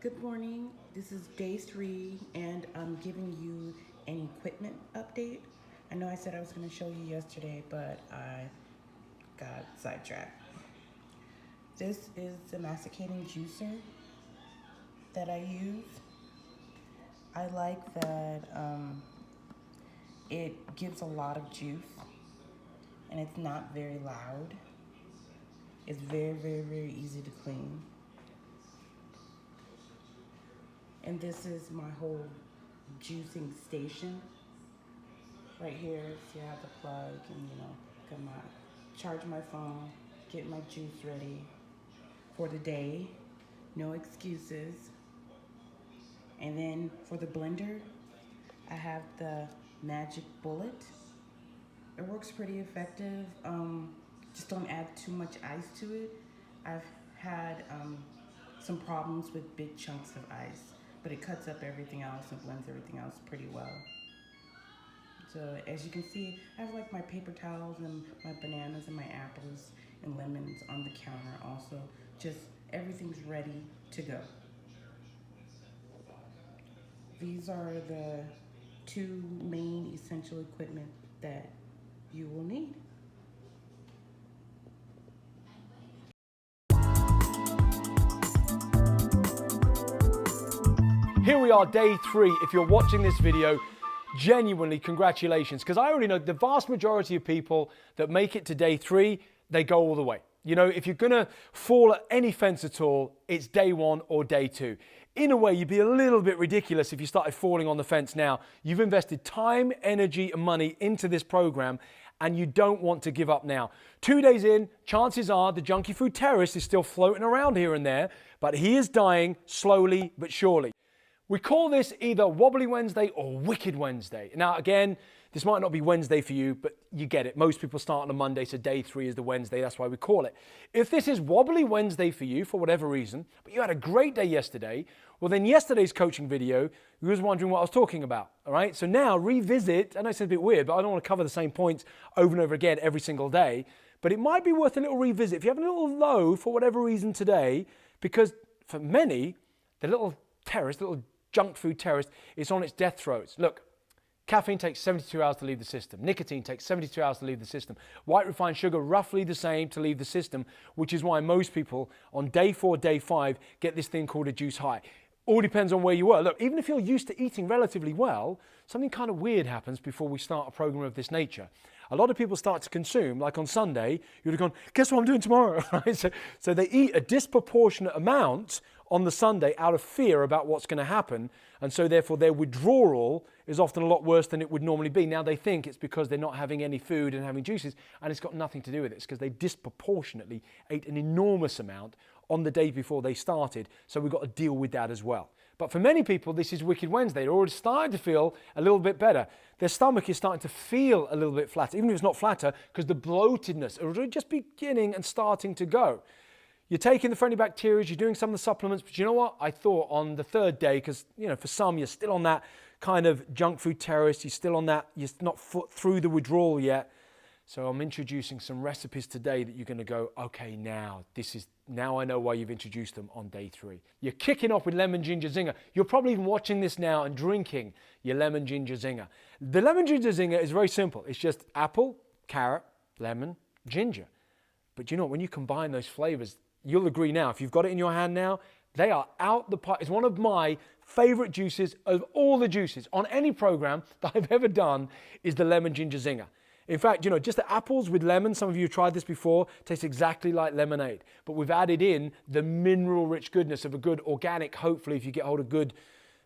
Good morning. This is day 3, and I'm giving you an equipment update. I know I said I was going to show you yesterday, but I got sidetracked. This is the masticating juicer that I use. I like that it gives a lot of juice, and it's not very loud. It's very, very, very easy to clean. And this is my whole juicing station. Right here, see I have the plug and can charge my phone, get my juice ready for the day, no excuses. And then for the blender, I have the Magic Bullet. It works pretty effective. Just don't add too much ice to it. I've had some problems with big chunks of ice, but it cuts up everything else and blends everything else pretty well. So as you can see, I have like my paper towels and my bananas and my apples and lemons on the counter also. Just everything's ready to go. These are the 2 main essential equipment that you will need. Here we are, day 3. If you're watching this video, genuinely congratulations, because I already know the vast majority of people that make it to day 3, they go all the way. You know, if you're gonna fall at any fence at all, it's day 1 or day 2. In a way, you'd be a little bit ridiculous if you started falling on the fence now. You've invested time, energy, and money into this program, and you don't want to give up now. 2 days in, chances are the junkie food terrorist is still floating around here and there, but he is dying slowly but surely. We call this either Wobbly Wednesday or Wicked Wednesday. Now, again, this might not be Wednesday for you, but you get it. Most people start on a Monday, so day 3 is the Wednesday. That's why we call it. If this is Wobbly Wednesday for you, for whatever reason, but you had a great day yesterday, well, then yesterday's coaching video, you was wondering what I was talking about, all right? So now revisit, I know it's a bit weird, but I don't want to cover the same points over and over again every single day, but it might be worth a little revisit. If you have a little low for whatever reason today, because for many, the little terrorist, little junk food terrorist, is on its death throes. Look, caffeine takes 72 hours to leave the system. Nicotine takes 72 hours to leave the system. White refined sugar, roughly the same to leave the system, which is why most people on day 4, day 5 get this thing called a juice high. All depends on where you were. Look, even if you're used to eating relatively well, something kind of weird happens before we start a program of this nature. A lot of people start to consume, like on Sunday, you would have gone, guess what I'm doing tomorrow? Right? So they eat a disproportionate amount on the Sunday out of fear about what's going to happen, and so therefore their withdrawal is often a lot worse than it would normally be. Now they think it's because they're not having any food and having juices, and it's got nothing to do with it. It's because they disproportionately ate an enormous amount on the day before they started, so we've got to deal with that as well. But for many people, this is Wicked Wednesday. They're already starting to feel a little bit better. Their stomach is starting to feel a little bit flatter, even if it's not flatter, because the bloatedness is already just beginning and starting to go. You're taking the friendly bacteria, you're doing some of the supplements, but you know what? I thought on the 3rd day, because for some you're still on that kind of junk food terrorist, you're still on that, you're not through the withdrawal yet. So I'm introducing some recipes today that you're going to go, okay, now I know why you've introduced them on day 3. You're kicking off with lemon ginger zinger. You're probably even watching this now and drinking your lemon ginger zinger. The lemon ginger zinger is very simple. It's just apple, carrot, lemon, ginger. But you know, when you combine those flavors, you'll agree now, if you've got it in your hand now, they are out the park. It's one of my favorite juices of all the juices on any program that I've ever done is the lemon ginger zinger. In fact, just the apples with lemon, some of you have tried this before, tastes exactly like lemonade. But we've added in the mineral-rich goodness of a good organic, hopefully, if you get hold of good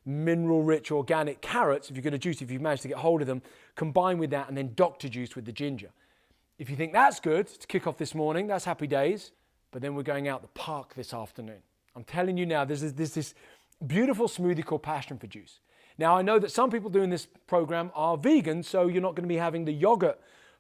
mineral-rich organic carrots, if you're going to juice, if you've managed to get hold of them, combine with that and then doctor juice with the ginger. If you think that's good to kick off this morning, that's happy days. But then we're going out the park this afternoon. I'm telling you now, there's this beautiful smoothie called Passion for Juice. Now, I know that some people doing this program are vegan, so you're not going to be having the yogurt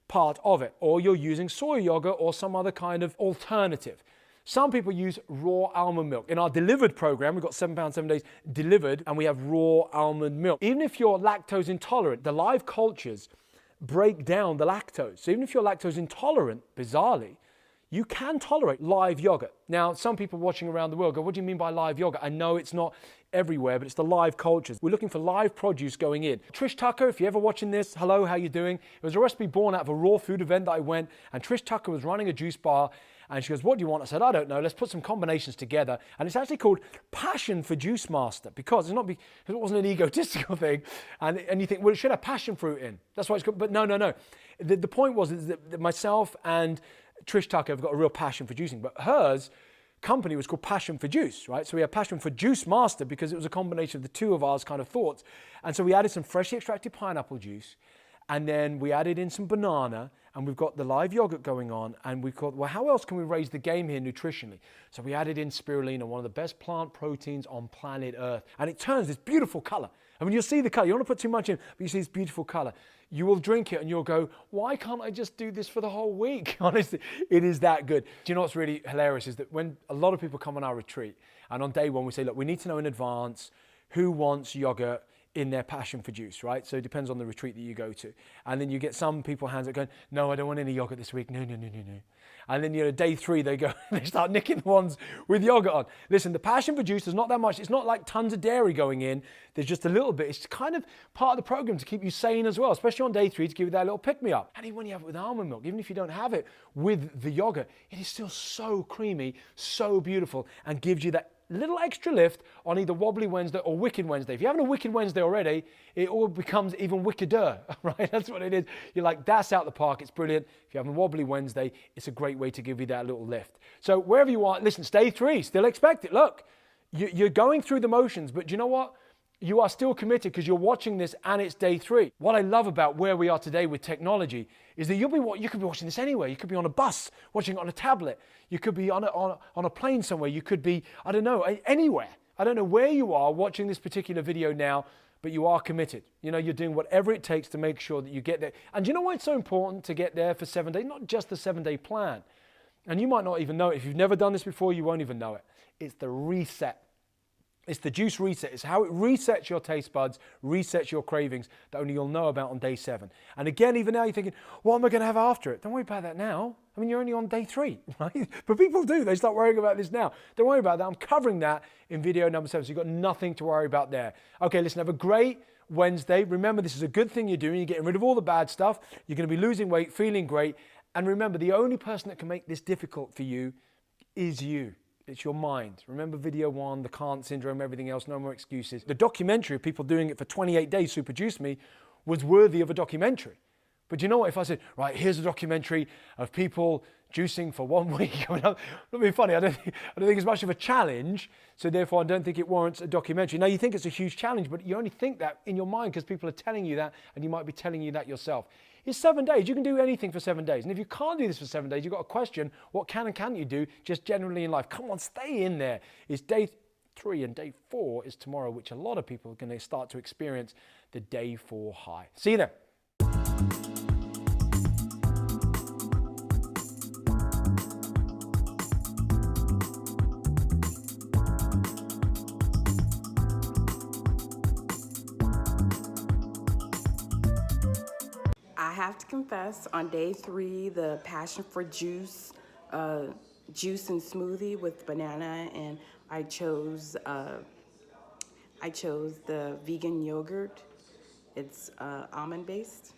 part of it, or you're using soy yogurt or some other kind of alternative. Some people use raw almond milk. In our delivered program, we've got £7, 7 days delivered, and we have raw almond milk. Even if you're lactose intolerant, the live cultures break down the lactose. So even if you're lactose intolerant, bizarrely, you can tolerate live yogurt. Now, some people watching around the world go, what do you mean by live yogurt? I know it's not everywhere, but it's the live cultures. We're looking for live produce going in. Trish Tucker, if you're ever watching this, hello, how you doing? It was a recipe born out of a raw food event that I went, and Trish Tucker was running a juice bar, and she goes, what do you want? I said, I don't know, let's put some combinations together. And it's actually called Passion for Juice Master, because it wasn't an egotistical thing. And you think, well, it should have passion fruit in. That's why it's called, but no. The point was is that myself and Trish Tucker have got a real passion for juicing, but hers company was called Passion for Juice, right? So we had Passion for Juice Master because it was a combination of the two of ours kind of thoughts. And so we added some freshly extracted pineapple juice, and then we added in some banana, and we've got the live yogurt going on, and we thought, well, how else can we raise the game here nutritionally? So we added in spirulina, one of the best plant proteins on planet Earth, and it turns this beautiful color. I mean, you'll see the color. You don't want to put too much in, but you see this beautiful color. You will drink it and you'll go, why can't I just do this for the whole week? Honestly, it is that good. Do you know what's really hilarious is that when a lot of people come on our retreat, and on day one we say, look, we need to know in advance who wants yogurt in their passion for juice, right? So it depends on the retreat that you go to. And then you get some people hands up going, no, I don't want any yogurt this week. No. And then, day 3, they go, they start nicking the ones with yogurt on. Listen, the passion for juice is not that much. It's not like tons of dairy going in. There's just a little bit. It's kind of part of the program to keep you sane as well, especially on day 3 to give you that little pick-me-up. And even when you have it with almond milk, even if you don't have it with the yogurt, it is still so creamy, so beautiful, and gives you that little extra lift on either Wobbly Wednesday or Wicked Wednesday. If you're having a Wicked Wednesday already, it all becomes even wickeder, right? That's what it is. You're like, that's out the park. It's brilliant. If you're having Wobbly Wednesday, it's a great way to give you that little lift. So wherever you are, listen, stay 3, still expect it. Look, you're going through the motions, but do you know what? You are still committed because you're watching this and it's day 3. What I love about where we are today with technology is that you could be watching this anywhere. You could be on a bus, watching it on a tablet. You could be on a plane somewhere. You could be, I don't know, anywhere. I don't know where you are watching this particular video now, but you are committed. You're doing whatever it takes to make sure that you get there. And do you know why it's so important to get there for 7 days? Not just the 7-day plan. And you might not even know it. If you've never done this before, you won't even know it. It's the reset. It's the juice reset. It's how it resets your taste buds, resets your cravings that only you'll know about on day 7. And again, even now you're thinking, what am I going to have after it? Don't worry about that now. I mean, you're only on day 3, right? But people do. They start worrying about this now. Don't worry about that. I'm covering that in video number 7, so you've got nothing to worry about there. Okay, listen, have a great Wednesday. Remember, this is a good thing you're doing. You're getting rid of all the bad stuff. You're going to be losing weight, feeling great. And remember, the only person that can make this difficult for you is you. It's your mind. Remember video 1, the can't syndrome, everything else, no more excuses. The documentary of people doing it for 28 days, Super Juice Me, was worthy of a documentary. But you know what? If I said, right, here's a documentary of people juicing for 1 week, that'd be funny. I don't think it's much of a challenge, so therefore I don't think it warrants a documentary. Now you think it's a huge challenge, but you only think that in your mind because people are telling you that, and you might be telling you that yourself. It's 7 days. You can do anything for 7 days. And if you can't do this for 7 days, you've got a question, what can and can't you do just generally in life? Come on, stay in there. It's day 3 and day 4 is tomorrow, which a lot of people are going to start to experience the day 4 high. See you then. I have to confess, on day 3, the Passion for Juice, juice and smoothie with banana, and I chose the vegan yogurt. It's almond based.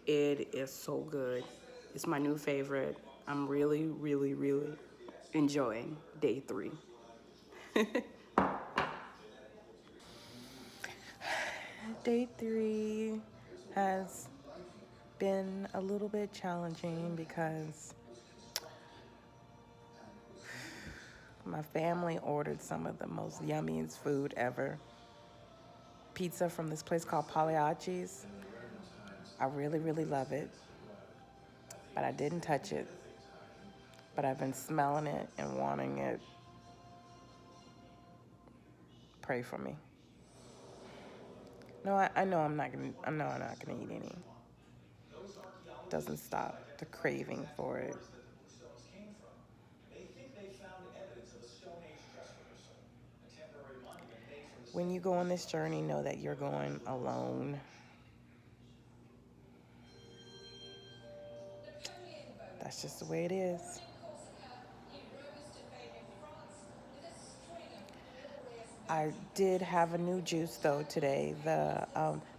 It is so good. It's my new favorite. I'm really, really, really enjoying day 3. Day 3 has been a little bit challenging because my family ordered some of the most yummiest food ever. Pizza from this place called Pagliacci's. I really, really love it, but I didn't touch it. But I've been smelling it and wanting it. Pray for me. No, I know I'm not gonna eat any. Doesn't stop the craving for it. When you go on this journey, know that you're going alone. That's just the way it is. I did have a new juice though today, the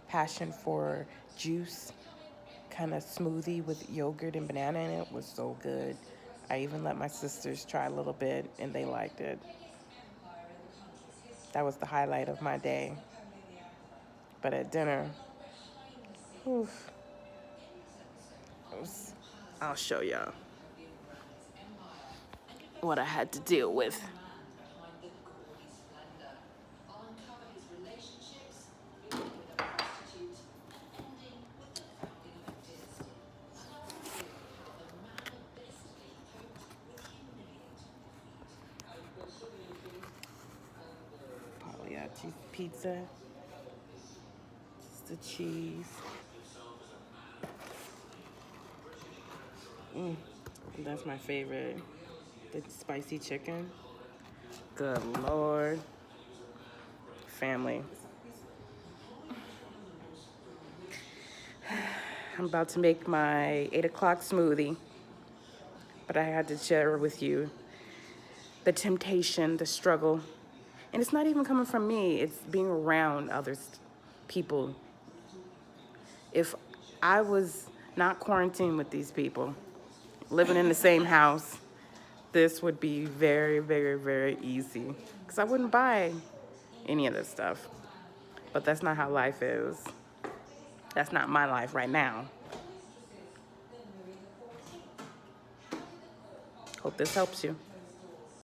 passion for juice kind of smoothie with yogurt and banana in it was so good. I even let my sisters try a little bit and they liked it. That was the highlight of my day. But at dinner, oof, I'll show y'all what I had to deal with. Pagliacci pizza. Just the cheese. That's my favorite. The spicy chicken. Good Lord. Family. I'm about to make my 8 o'clock smoothie, but I had to share with you the temptation, the struggle. And it's not even coming from me, it's being around people. If I was not quarantined with these people, living in the same house, this would be very, very, very easy. Because I wouldn't buy any of this stuff. But that's not how life is. That's not my life right now. Hope this helps you.